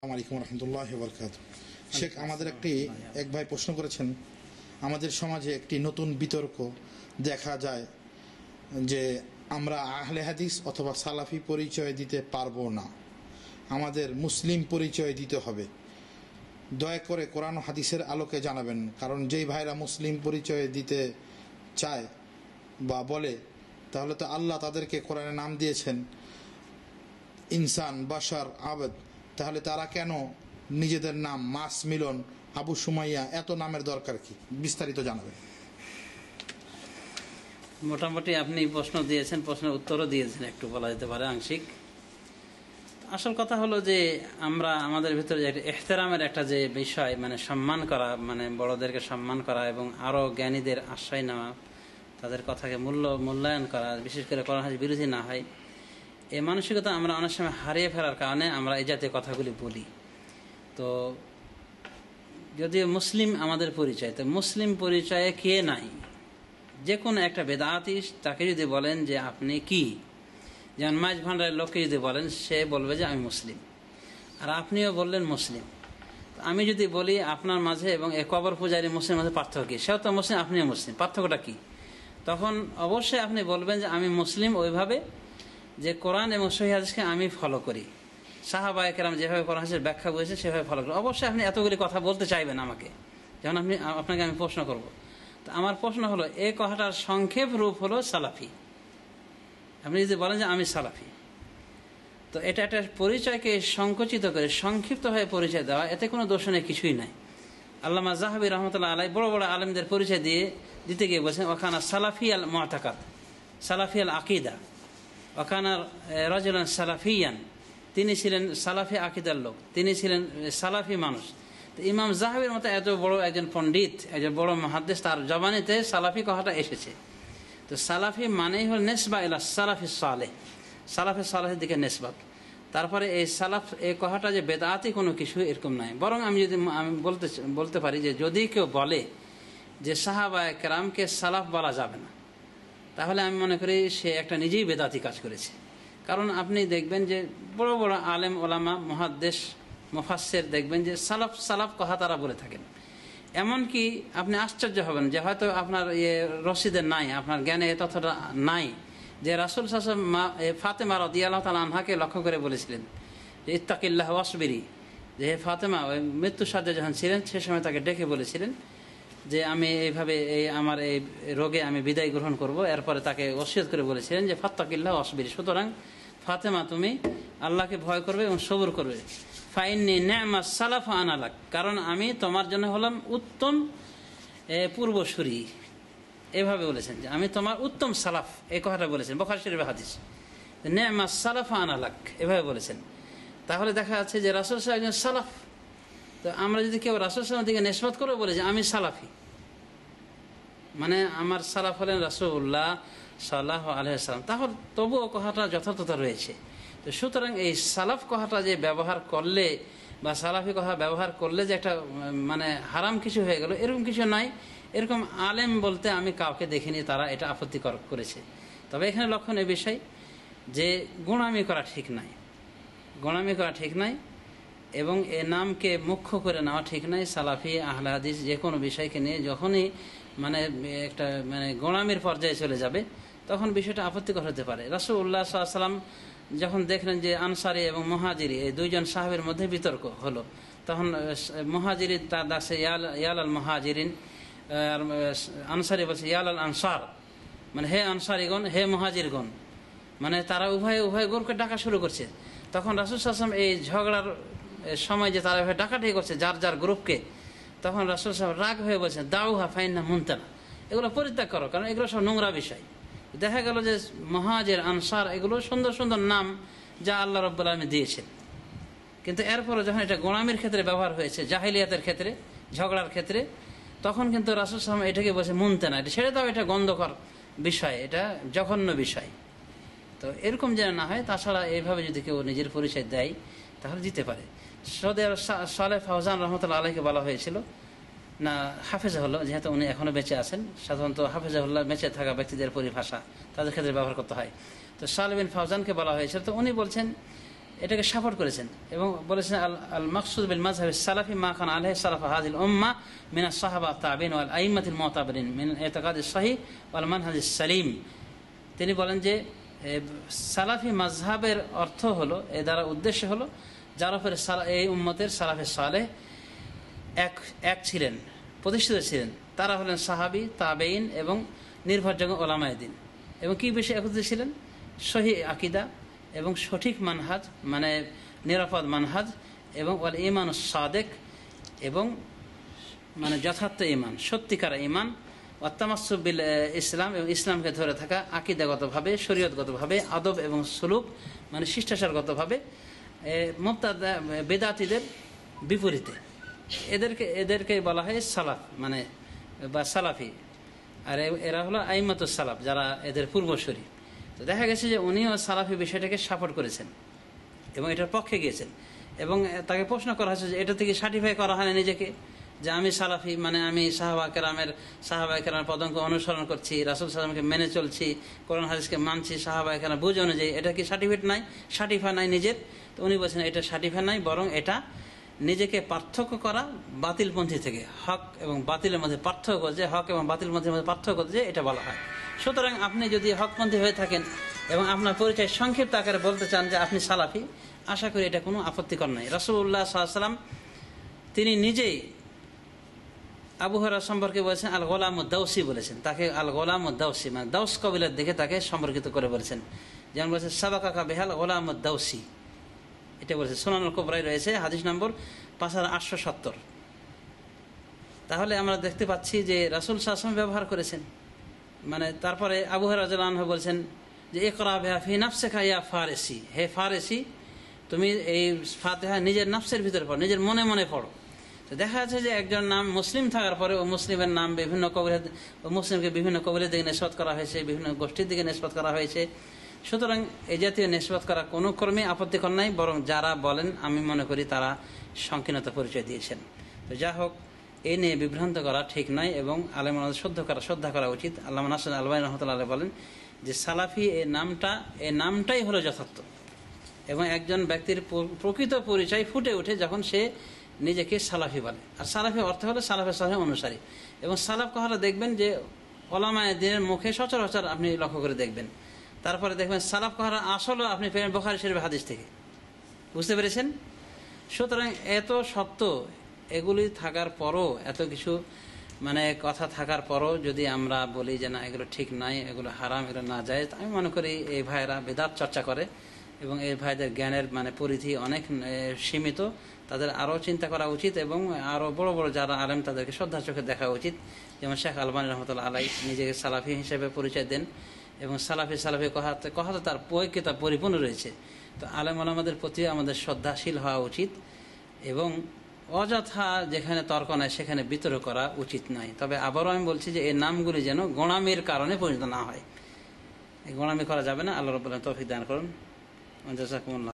আসসালামু আলাইকুম রহমতুল্লাহি ওয়া বারাকাতুহু। শেখ, আমাদের এক ভাই প্রশ্ন করেছেন, আমাদের সমাজে একটি নতুন বিতর্ক দেখা যায় যে আমরা আহলে হাদিস অথবা সালাফি পরিচয় দিতে পারবো না, আমাদের মুসলিম পরিচয় দিতে হবে। দয়া করে কোরআন ও হাদিসের আলোকে জানাবেন, কারণ যেই ভাইরা মুসলিম পরিচয় দিতে চায় বা বলে, তাহলে তো আল্লাহ তাদেরকে কোরআনে নাম দিয়েছেন ইনসান, বাশার, আবেদ, তাহলে তারা কেন নিজেদের নাম মাস, মিলন, আবু সুমাইয়া এত নামের দরকার কি? বিস্তারিত জানাবেন। মোটামুটি আপনি প্রশ্ন দিয়েছেন, প্রশ্নের উত্তরও দিয়েছেন, একটু বলা যেতে পারে আংশিক। আসল কথা হলো যে আমরা আমাদের ভিতরে যে ইহতেরামের একটা যে বিষয়, মানে সম্মান করা, মানে বড়দেরকে সম্মান করা এবং আরও জ্ঞানীদের আশ্রয় নেওয়া, তাদের কথাকে মূল্যায়ন করা, বিশেষ করে কোরআন হাদিস বিরোধী না হয়, এই মানসিকতা আমরা অনেক সময় হারিয়ে ফেলার কারণে আমরা এই জাতীয় কথাগুলি বলি। তো যদিও মুসলিম আমাদের পরিচয়, তো মুসলিম পরিচয়ে কে নাই? যে কোনো একটা বেদাতি তাকে যদি বলেন যে আপনি কি, যেমন মাঝ ভান্ডারের লোককে যদি বলেন, সে বলবে যে আমি মুসলিম, আর আপনিও বললেন মুসলিম। আমি যদি বলি আপনার মাঝে এবং এ কবর পূজারী মুসলিম মাঝে পার্থক্য কি? সেও তো মুসলিম, আপনিও মুসলিম, পার্থক্যটা কি? তখন অবশ্যই আপনি বলবেন যে আমি মুসলিম ওইভাবে যে কোরআন এবং সহিহ হাদিসকে আমি ফলো করি, সাহাবায়ে কেরাম যেভাবে কোরআন হাদিসের ব্যাখ্যা করেছে সেভাবে ফলো করি। অবশ্যই আপনি এতগুলি কথা বলতে চাইবেন আমাকে, যখন আপনাকে আমি প্রশ্ন করব। তো আমার প্রশ্ন হলো, এই কথাটার সংক্ষেপ রূপ হলো সালাফি। আপনি যদি বলেন যে আমি সালাফি, তো এটা একটা পরিচয়কে সংকুচিত করে সংক্ষিপ্তভাবে পরিচয় দেওয়া, এতে কোনো দোষণীয় কিছুই নাই। আল্লামা যাহাবী রহমতুল্লাহ আলাইহি বড় বড় আলেমদের পরিচয় দিতে গিয়ে বলছেন, ওখানা সালাফি আল মুতাকাদ, সালাফি আল আকিদা, ওখানা রাজুলান সালাফিয়ান, তিনি ছিলেন সালাফি আকিদার লোক, তিনি ছিলেন সালাফি মানুষ। তো ইমাম যাহাবীর মতো এত বড় একজন পণ্ডিত, একজন বড় মুহাদ্দিস, তার জবানিতে সালাফি কথাটা এসেছে। তো সালাফি মানেই হল নেসবা ইলা সালাফি সালেহ, সালাফি সালেহের দিকে নেসবাত। তারপরে এই সালাফ, এই কথাটা যে বেদাতি কোনো কিছু এরকম নাই। বরং আমি বলতে পারি যে যদি কেউ বলে যে সাহাবায়ে কেরামকে সালাফ বলা যাবে না, তাহলে আমি মনে করি সে একটা নিজেই বেদাতি কাজ করেছে। কারণ আপনি দেখবেন যে বড় বড় আলেম ওলামা মুহাদ্দিস মুফাসসির দেখবেন যে সালাফ সালাফ কথা তারা বলে থাকেন। এমনকি আপনি আশ্চর্য হবেন যে হয়তো আপনার রশিদে নাই, আপনার জ্ঞানে ততটা নাই, যে রাসূল সাল্লাল্লাহু আলাইহি ওয়াসাল্লাম ফাতেমা রাদিয়াল্লাহু তাআলা আনহাকে লক্ষ্য করে বলেছিলেন যে ইত্তাকিল্লাহ ওয়াসবিরি, যে হে ফাতেমা, ওই মৃত্যুর সাথে যখন ছিলেন সে সময় তাকে ডেকে বলেছিলেন যে আমি এইভাবে আমার এই রোগে আমি বিদায় গ্রহণ করব। এরপরে তাকে ওসিয়ত করে বলেছিলেন যে ফাত্তাকিল্লাহ ওয়াসবিরি, সুতরাং ফাতেমা তুমি আল্লাহকে ভয় করবে এবং সবর করবে। ফাইন্নি নি'মা সালাফ আনা লাক, কারণ আমি তোমার জন্য হলাম উত্তম পূর্বসূরি। এভাবে বলেছেন যে আমি তোমার উত্তম সালাফ, এই কথাটা বলেছেন বুখারী শরীফের হাদিস। নি'মা সালাফ আনা লাক এভাবে বলেছেন। তাহলে দেখা যাচ্ছে যে রাসূল সাল্লাল্লাহু আলাইহি ওয়াসাল্লাম একজন সালাফ। তো আমরা যদি কেউ রাসূল সাল্লাল্লাহু আলাইহি ওয়াসাল্লামের দিকে নিসবত করে বলে যে আমি সালাফি, মানে আমার সালাফ হলেন রাসূলুল্লাহ সাল্লাল্লাহু আলাইহি ওয়াসাল্লাম, তাহলে তবুও কথাটা যথার্থতা রয়েছে। তো সুতরাং এই সালাফ কথাটা যে ব্যবহার করলে বা সালাফি কথা ব্যবহার করলে যে একটা মানে হারাম কিছু হয়ে গেল, এরকম কিছু নাই। এরকম আলেম বলতে আমি কাউকে দেখিনি তারা এটা আপত্তিকর করেছে। তবে এখানে লক্ষণীয় বিষয় যে গোঁড়ামি করা ঠিক নাই, গোঁড়ামি করা ঠিক নাই এবং এ নামকে মুখ্য করে নেওয়া ঠিক নাই। সালাফি আহলে হাদিস যে কোনো বিষয়কে নিয়ে যখনই মানে একটা মানে গোঁড়ামির পর্যায়ে চলে যাবে, তখন বিষয়টা আপত্তিকর হতে পারে। রাসূলুল্লাহ সাল্লাল্লাহু আলাইহি ওয়াসাল্লাম যখন দেখলেন যে আনসারী এবং মুহাজিরি এই দুইজন সাহাবীর মধ্যে বিতর্ক হলো, তখন মুহাজিরি তার ডাকছে ইয়াল আল মুহাজিরিন, আর আনসারী বলছে ইয়াল আল আনসার, মানে হে আনসারীগণ, হে মুহাজিরগণ, মানে তারা উভয় গ্রুপকে ডাকা শুরু করছে। তখন রাসূল সাল্লাল্লাহু আলাইহি ওয়াসাল্লাম এই ঝগড়ার সময় যে তারা এভাবে ডাকাডাকি করছে যার যার গ্রুপকে, তখন রাসূল সাল্লাল্লাহু আলাইহি ওয়াসাল্লাম রাগ হয়ে বলছেন দাউহা ফাইন্না মুনতানা, এগুলো পরিত্যাগ করো, কারণ এগুলো সব নোংরা বিষয়। দেখা গেল যে মুহাজির আনসার এগুলো সুন্দর সুন্দর নাম যা আল্লাহ রাব্বুল আলামিন দিয়েছেন, কিন্তু এরপরে যখন এটা গোঁড়ামির ক্ষেত্রে ব্যবহার হয়েছে, জাহিলিয়াতের ক্ষেত্রে, ঝগড়ার ক্ষেত্রে, তখন কিন্তু রাসূল সাল্লাল্লাহু আলাইহি ওয়াসাল্লাম এটাকে বলছে মুনতানা, এটা ছেড়ে দাও, এটা গন্ধকর বিষয়, এটা জঘন্য বিষয়। তো এরকম যেন না হয়। তাছাড়া এইভাবে যদি কেউ নিজের পরিচয় দেয় তাহলে দিতে পারে। সৌদি আরব সালেহ ফাওজান রহমতুল্লাহ আলাইহিকে বলা হয়েছিল না হাফেজাহুল্লাহ, যেহেতু উনি এখনও বেঁচে আছেন, সাধারণত হাফেজাহুল্লাহ বেঁচে থাকা ব্যক্তিদের পরিভাষা তাদের ক্ষেত্রে ব্যবহার করতে হয়। তো সালেহ বিন ফাওজানকে বলা হয়েছিল, তো উনি বলছেন এটাকে সাপোর্ট করেছেন এবং বলেছেন আল মাকসুদ বিল মাযহাব সালাফি মা কান আলাইহি সালাফ হাযিল উম্মাহ মিন আস-সাহাবা তাবিঈন ওয়াল আইম্মাতিল মুতাবিরিন মিন ইতিকাদিস সহিহ ওয়াল মানহাজিস সালিম। তিনি বলেন যে সালাফি মাযহাবের অর্থ হলো, এ দ্বারা উদ্দেশ্য হলো যার উপরে এই উম্মতের সালাফে সালেহ এক ছিলেন, প্রতিষ্ঠিত ছিলেন, তারা হলেন সাহাবী, তাবেঈন এবং নির্ভরযোগ্য ওলামায়ে দ্বীন। এবং কি বিষয়ে একত্রিত ছিলেন? সহিহ আকীদা এবং সঠিক মানহাজ, মানে নিরাপদ মানহাজ, এবং ওয়াল ঈমানুস সাদিক, এবং মানে যথার্থ ঈমান, সত্যিকার ঈমান, ওয়া তামাসসুক বিল ইসলাম, এবং ইসলামকে ধরে থাকা আকীদাগতভাবে, শরীয়তগতভাবে, আদব এবং সুলুক মানে শিষ্টাচারগতভাবে, মুবতাদা বিদআতীদের বিপরীতে। এদেরকে বলা হয় সালাফ, মানে বা সালাফি। আর এরা হলো আইম্মাতুস সালাফ, যারা এদের পূর্বসূরি। তো দেখা গেছে যে উনিও সালাফি বিষয়টাকে সাপোর্ট করেছেন এবং এটার পক্ষে গিয়েছেন। এবং তাকে প্রশ্ন করা হয়েছে যে এটা থেকে সার্টিফাই করা হয় না নিজেকে, যে আমি সালাফি, মানে আমি সাহাবা কেরামের পদাঙ্ক অনুসরণ করছি, রাসূল সাল্লাল্লাহু আলাইহি ওয়াসাল্লামকে মেনে চলছি, কোরআন হাদিসকে মানছি, সাহাবা কেরাম বুঝ অনুযায়ী, এটা কি সার্টিফাই নাই নিজের? তো উনি বলছেন এটা সার্টিফাই নাই, বরং এটা নিজেকে পার্থক্য করা বাতিলপন্থী থেকে, হক এবং বাতিলের মধ্যে পার্থক্য করছে, হক এবং বাতিলের মধ্যে পার্থক্য করছে, এটা বলা হয়। সুতরাং আপনি যদি হকপন্থী হয়ে থাকেন এবং আপনার পরিচয় সংক্ষিপ্ত আকারে বলতে চান যে আপনি সালাফি, আশা করি এটা কোনো আপত্তিকর নয়। রাসূলুল্লাহ সাল্লাল্লাহু আলাইহি ওয়াসাল্লাম তিনি নিজেই আবু হুরায়রা সম্পর্কে বলেছেন আল গোলামুদ দাউসি বলেছেন, তাকে আল গোলামুদ দাউসি, মানে দাউস কবিলার দিকে তাকে সম্পর্কিত করে বলেছেন। যেমন বলেছেন সাবাকাকা বিহাল গোলামুদ দাউসি, এটা বলেছে। সুনানুল কুবরায় রয়েছে, হাদিস নম্বর 5870। তাহলে আমরা দেখতে পাচ্ছি যে রাসূল সাল্লাল্লাহু আলাইহি ওয়াসাল্লাম ব্যবহার করেছেন। মানে তারপরে আবু হুরায়রা রাদিয়াল্লাহু আনহু বলছেন যে ইকরা বিহা ফি নাফসিকা ইয়া ফারিসি, হে ফারিসি তুমি এই ফাতিহা নিজের নাফসের ভিতরে পড়ো, নিজের মনে মনে পড়ো। তো দেখা যাচ্ছে যে একজন নাম মুসলিম থাকার পরে ও মুসলিমের নাম বিভিন্ন কবিলা, মুসলিমকে বিভিন্ন কবিলের দিকে নিসবত করা হয়েছে, বিভিন্ন গোষ্ঠীর দিকে নিসবত করা হয়েছে। সুতরাং এই জাতীয় নিসবত করা কোনো ক্রমে আপত্তিকর নাই, বরং যারা বলেন আমি মনে করি তারা সংকীর্ণতা পরিচয় দিয়েছেন। তো যা হোক, এ নিয়ে বিভ্রান্ত করা ঠিক নয় এবং আলেমদের শ্রদ্ধা করা উচিত। আল্লামা নাসির আলবানী রাহমাতুল্লাহ আলাইহি বলেন যে সালাফি এই নামটাই হলো যথার্থ, এবং একজন ব্যক্তির প্রকৃত পরিচয় ফুটে ওঠে যখন সে নিজেকে সালাফি বলে। আর সালাফি অর্থ হলো সালাফে সালেহ অনুসারী। এবং সালাফ কথাটা দেখবেন যে ওলামায়ে দ্বীনের মুখে সচরাচর আপনি লক্ষ্য করে দেখবেন। তারপরে দেখবেন সালাফ কথাটা আসলে আপনি পেলেন বুখারী শরীফের হাদিস থেকে, বুঝতে পেরেছেন? সুতরাং এত সত্য এগুলি থাকার পরও, এত কিছু মানে কথা থাকার পরও যদি আমরা বলি যে না এগুলো ঠিক নাই, এগুলো হারাম, এগুলো না যায়, আমি মনে করি এই ভাইয়েরা বেদাত চর্চা করে এবং এই ভাইদের জ্ঞানের মানে পরিধি অনেক সীমিত। তাদের আরও চিন্তা করা উচিত এবং আরও বড় বড় যারা আলেম তাদেরকে শ্রদ্ধার চোখে দেখা উচিত। যেমন শেখ আলবানী রহমতুল্লাহ আলাই নিজেকে সালাফি হিসেবে পরিচয় দেন এবং সালাফি কথা তার পৈক্যতা পরিপূর্ণ রয়েছে। তো আলেম ওলামাদের প্রতি আমাদের শ্রদ্ধাশীল হওয়া উচিত এবং অযথা যেখানে তর্ক নয় সেখানে বিতর্ক করা উচিত নয়। তবে আবারও আমি বলছি যে এই নামগুলি যেন গোঁড়ামির কারণে পরিণত না হয়, এই গোঁড়ামি করা যাবে না। আল্লাহ রাব্বুল আলামিন তৌফিক দান করুন। জাযাকুমুল্লাহ।